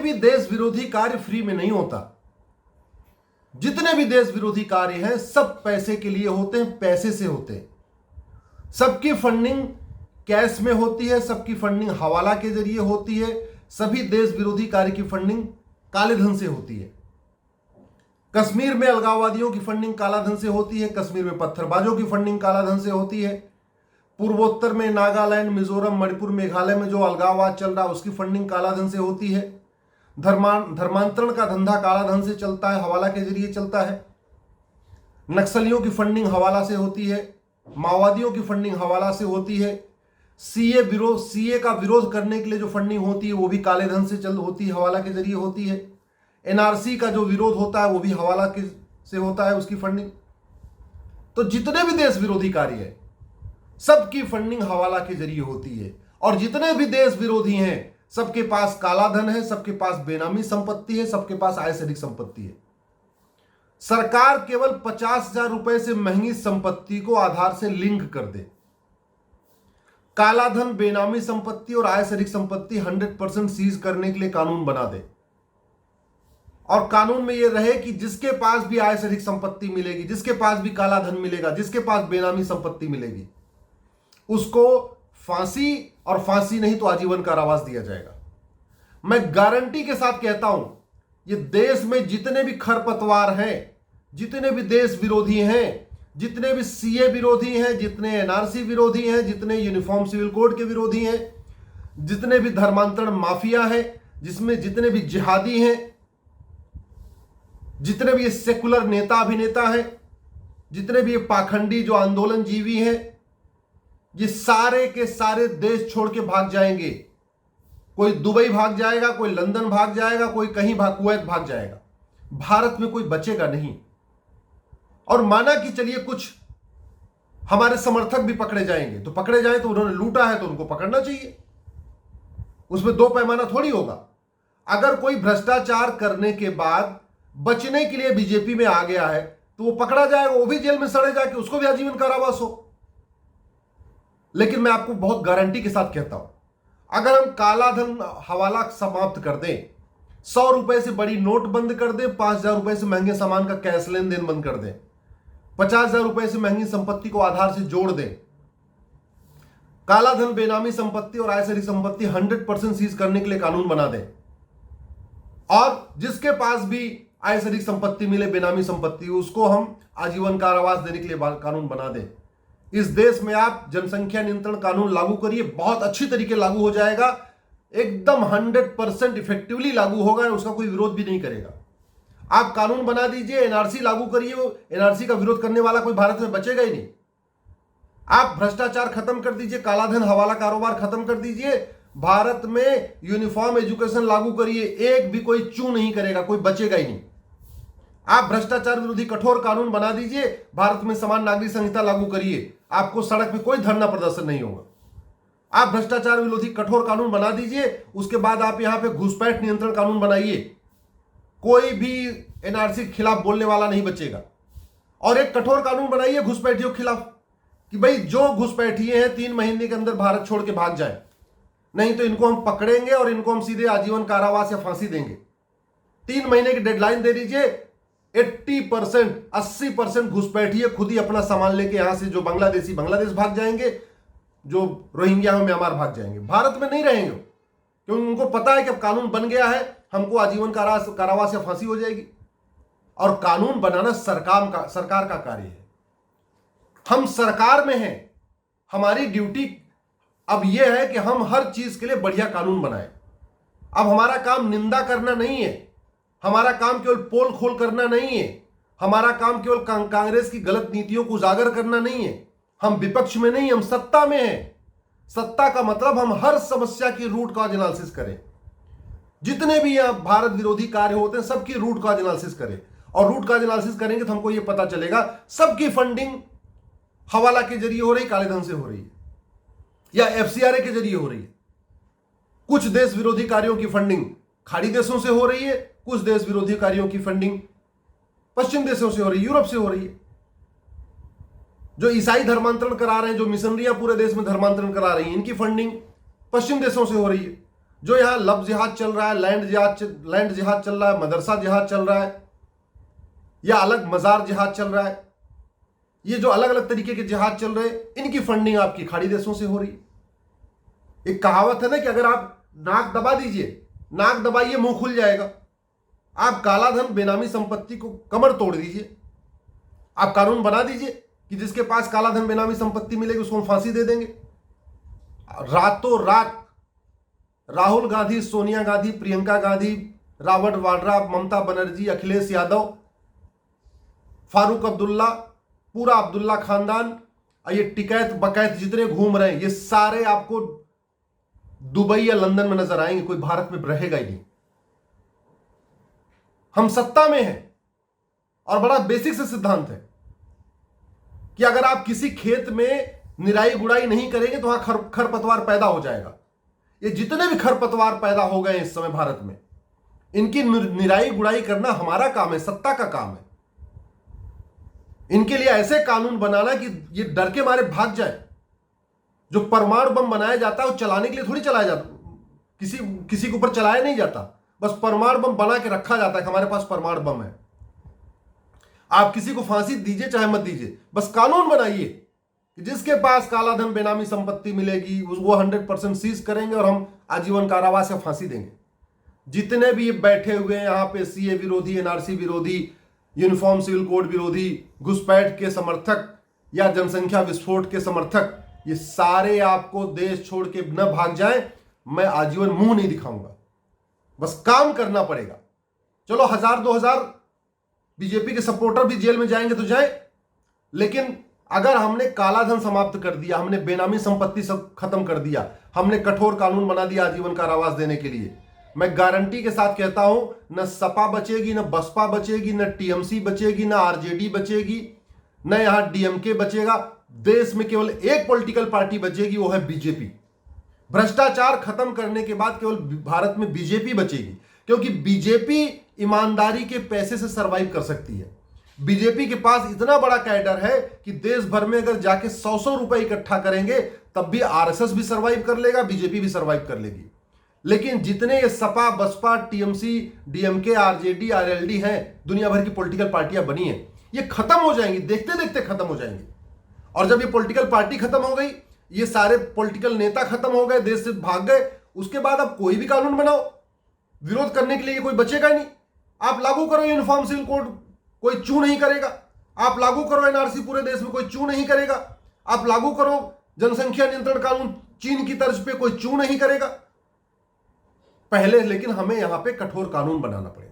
भी देश विरोधी कार्य फ्री में नहीं होता। जितने भी देश विरोधी कार्य हैं सब पैसे के लिए होते हैं, पैसे से होते हैं। सबकी फंडिंग कैश में होती है, सबकी फंडिंग हवाला के जरिए होती है, सभी देश विरोधी कार्य की फंडिंग काले धन से होती है। कश्मीर में अलगाववादियों की फंडिंग काला धन से होती है, कश्मीर में पत्थरबाजों की फंडिंग काला धन से होती है, पूर्वोत्तर में नागालैंड, मिजोरम, मणिपुर, मेघालय में जो अलगाववाद चल रहा है उसकी फंडिंग काला धन से होती है। धर्मांतरण का धंधा काला धन से चलता है, हवाला के जरिए चलता है। नक्सलियों की फंडिंग हवाला से होती है, माओवादियों की फंडिंग हवाला से होती है। सीए का विरोध करने के लिए जो फंडिंग होती है वो भी काले धन से होती है, हवाला के जरिए होती है। एनआरसी का जो विरोध होता है वो भी हवाला के से होता है, उसकी फंडिंग। तो जितने भी देश विरोधी कार्य है सबकी फंडिंग हवाला के जरिए होती है। और जितने भी देश विरोधी हैं सबके पास काला धन है, सबके पास बेनामी संपत्ति है, सबके पास आय से अधिक संपत्ति है। सरकार केवल 50,000 रुपए से महंगी संपत्ति को आधार से लिंक कर दे, काला धन, बेनामी संपत्ति और आय से अधिक संपत्ति 100% सीज करने के लिए कानून बना दे। और कानून में यह रहे कि जिसके पास भी आय से अधिक संपत्ति मिलेगी, जिसके पास भी काला धन मिलेगा, जिसके पास बेनामी संपत्ति मिलेगी, उसको फांसी, और फांसी नहीं तो आजीवन कारावास दिया जाएगा। मैं गारंटी के साथ कहता हूं, ये देश में जितने भी खरपतवार हैं, जितने भी देश विरोधी हैं, जितने भी सीए विरोधी हैं, जितने एनआरसी विरोधी हैं, जितने यूनिफॉर्म सिविल कोड के विरोधी हैं, जितने भी धर्मांतरण माफिया हैं, जिसमें जितने भी जिहादी हैं, जितने भी ये सेकुलर नेता अभिनेता हैं, जितने भी ये पाखंडी जो आंदोलन जीवी हैं, ये सारे के सारे देश छोड़ के भाग जाएंगे। कोई दुबई भाग जाएगा, कोई लंदन भाग जाएगा, कोई कहीं कुवैत भाग जाएगा। भारत में कोई बचेगा नहीं। और माना कि चलिए कुछ हमारे समर्थक भी पकड़े जाएंगे, तो पकड़े जाए तो उन्होंने लूटा है तो उनको पकड़ना चाहिए, उसमें दो पैमाना थोड़ी होगा। अगर कोई भ्रष्टाचार करने के बाद बचने के लिए बीजेपी में आ गया है तो वो पकड़ा जाएगा, वो भी जेल में सड़े जाके, उसको भी आजीवन कारावास हो। लेकिन मैं आपको बहुत गारंटी के साथ कहता हूं, अगर हम काला धन हवाला समाप्त कर दें, 100 रुपए से बड़ी नोट बंद कर दें, 5,000 रुपए से महंगे सामान का कैश लेन देन बंद कर दें, 50,000 रुपए से महंगी संपत्ति को आधार से जोड़ दें, काला धन, बेनामी संपत्ति और आय से अधिक संपत्ति 100% सीज करने के लिए कानून बना दें, और जिसके पास भी आय से अधिक संपत्ति मिले, बेनामी संपत्ति, उसको हम आजीवन कारावास देने के लिए कानून बना दें। इस देश में आप जनसंख्या नियंत्रण कानून लागू करिए, बहुत अच्छी तरीके लागू हो जाएगा, एकदम 100% इफेक्टिवली लागू होगा, उसका कोई विरोध भी नहीं करेगा। आप कानून बना दीजिए, एनआरसी लागू करिए, वो एनआरसी का विरोध करने वाला कोई भारत में बचेगा ही नहीं। आप भ्रष्टाचार खत्म कर दीजिए, काला धन हवाला कारोबार खत्म कर दीजिए, भारत में यूनिफॉर्म एजुकेशन लागू करिए, एक भी कोई चू नहीं करेगा, कोई बचेगा ही नहीं। आप भ्रष्टाचार विरोधी कठोर कानून बना दीजिए, भारत में समान नागरिक संहिता लागू करिए, आपको सड़क पे कोई धरना प्रदर्शन नहीं होगा। आप भ्रष्टाचार विरोधी कठोर कानून बना दीजिए, उसके बाद आप यहां पे घुसपैठ नियंत्रण कानून बनाइए, कोई भी एनआरसी के खिलाफ बोलने वाला नहीं बचेगा। और एक कठोर कानून बनाइए घुसपैठियों के खिलाफ कि भाई जो घुसपैठिए हैं 3 महीने के अंदर भारत छोड़ के भाग जाए, नहीं तो इनको हम पकड़ेंगे और इनको हम सीधे आजीवन कारावास या फांसी देंगे। 3 महीने की डेडलाइन दे दीजिए। 80% घुसपैठिए खुद ही अपना सामान लेके यहां से, जो बांग्लादेशी बांग्लादेश भाग जाएंगे, जो रोहिंग्या में म्यांमार भाग जाएंगे, भारत में नहीं रहेंगे, क्योंकि उनको पता है कि अब कानून बन गया है, हमको आजीवन कारावास या फांसी हो जाएगी। और कानून बनाना सरकार का कार्य है। हम सरकार में हैं, हमारी ड्यूटी अब यह है कि हम हर चीज के लिए बढ़िया कानून बनाएं। अब हमारा काम निंदा करना नहीं है, हमारा काम केवल पोल खोल करना नहीं है, हमारा काम केवल कांग्रेस की गलत नीतियों को उजागर करना नहीं है। हम विपक्ष में नहीं, हम सत्ता में हैं। सत्ता का मतलब हम हर समस्या की रूट कॉज एनालिसिस करें। जितने भी यहां भारत विरोधी कार्य होते हैं सबकी रूट कॉज एनालिसिस करें, और रूट कॉज एनालिसिस करेंगे तो हमको यह पता चलेगा सबकी फंडिंग हवाला के जरिए हो रही, काले धन से हो रही है, या एफसीआरए के जरिए हो रही है। कुछ देश विरोधी कार्यों की फंडिंग खाड़ी देशों से हो रही है, कुछ देश विरोधी कार्यों की फंडिंग पश्चिम देशों से हो रही है, यूरोप से हो रही है। जो ईसाई धर्मांतरण करा रहे हैं, जो मिशनरियां पूरे देश में धर्मांतरण करा रही हैं, इनकी फंडिंग पश्चिम देशों से हो रही है। जो यहां लव जिहाद चल रहा है, लैंड जिहाद चल रहा है, मदरसा जिहाद चल रहा है, या अलग मजार जिहाद चल रहा है, ये जो अलग अलग तरीके के जिहाद चल रहे हैं, इनकी फंडिंग आपकी खाड़ी देशों से हो रही है। एक कहावत है ना कि अगर आप नाक दबा दीजिए, नाक दबाइए मुंह खुल जाएगा। आप काला धन बेनामी संपत्ति को कमर तोड़ दीजिए, आप कानून बना दीजिए कि जिसके पास काला धन बेनामी संपत्ति मिलेगी उसको हम फांसी दे देंगे। रातों रात राहुल गांधी, सोनिया गांधी, प्रियंका गांधी, रॉबर्ट वाड्रा, ममता बनर्जी, अखिलेश यादव, फारूक अब्दुल्ला, पूरा अब्दुल्ला खानदान, ये टिकैत बकैत जितने घूम रहे हैं, ये सारे आपको दुबई या लंदन में नजर आएंगे, कोई भारत में रहेगा ही नहीं। हम सत्ता में हैं और बड़ा बेसिक से सिद्धांत है कि अगर आप किसी खेत में निराई गुड़ाई नहीं करेंगे तो वहां खरपतवार पैदा हो जाएगा। ये जितने भी खरपतवार पैदा हो गए इस समय भारत में, इनकी निराई गुड़ाई करना हमारा काम है, सत्ता का काम है। इनके लिए ऐसे कानून बनाना कि ये डर के मारे भाग जाए। जो परमाणु बम बनाया जाता है वो चलाने के लिए थोड़ी चलाया जाता, किसी के ऊपर चलाया नहीं जाता, बस परमाणु बम बना के रखा जाता है कि हमारे पास परमाणु बम है। आप किसी को फांसी दीजिए चाहे मत दीजिए, बस कानून बनाइए कि जिसके पास काला धन बेनामी संपत्ति मिलेगी वो 100% सीज करेंगे और हम आजीवन कारावास या फांसी देंगे। जितने भी बैठे हुए हैं यहां पे सीए विरोधी, एनआरसी विरोधी, यूनिफॉर्म सिविल कोड विरोधी, घुसपैठ के समर्थक या जनसंख्या विस्फोट के समर्थक, ये सारे आपको देश छोड़ के न भाग जाएं, मैं आजीवन मुंह नहीं दिखाऊंगा। बस काम करना पड़ेगा। चलो 1000-2000 बीजेपी के सपोर्टर भी जेल में जाएंगे तो जाए, लेकिन अगर हमने काला धन समाप्त कर दिया, हमने बेनामी संपत्ति सब खत्म कर दिया, हमने कठोर कानून बना दिया आजीवन कारावास देने के लिए, मैं गारंटी के साथ कहता हूं न सपा बचेगी, न बसपा बचेगी, न टीएमसी बचेगी, न आरजेडी बचेगी, न यहां डीएमके बचेगा। देश में केवल एक पॉलिटिकल पार्टी बचेगी, वो है बीजेपी। भ्रष्टाचार खत्म करने के बाद केवल भारत में बीजेपी बचेगी, क्योंकि बीजेपी ईमानदारी के पैसे से सरवाइव कर सकती है। बीजेपी के पास इतना बड़ा कैडर है कि देश भर में अगर जाके 100 रुपए इकट्ठा करेंगे तब भी आरएसएस भी सरवाइव कर लेगा, बीजेपी भी सरवाइव कर लेगी। लेकिन जितने ये Sapa, Basapa, TMC, DMK, RJD, RLD हैं, दुनिया भर की पॉलिटिकल पार्टियां बनी हैं, ये खत्म हो जाएंगी, देखते देखते खत्म हो जाएंगी। और जब ये पॉलिटिकल पार्टी खत्म हो गई, ये सारे पॉलिटिकल नेता खत्म हो गए, देश से भाग गए, उसके बाद अब कोई भी कानून बनाओ, विरोध करने के लिए कोई बचेगा नहीं। आप लागू करो यूनिफॉर्म सिविल कोड, कोई चू नहीं करेगा। आप लागू करो एनआरसी, पूरे देश में कोई चू नहीं करेगा। आप लागू करो जनसंख्या नियंत्रण कानून चीन की तर्ज पे, कोई चू नहीं करेगा। पहले लेकिन हमें यहां पे कठोर कानून बनाना पड़ेगा।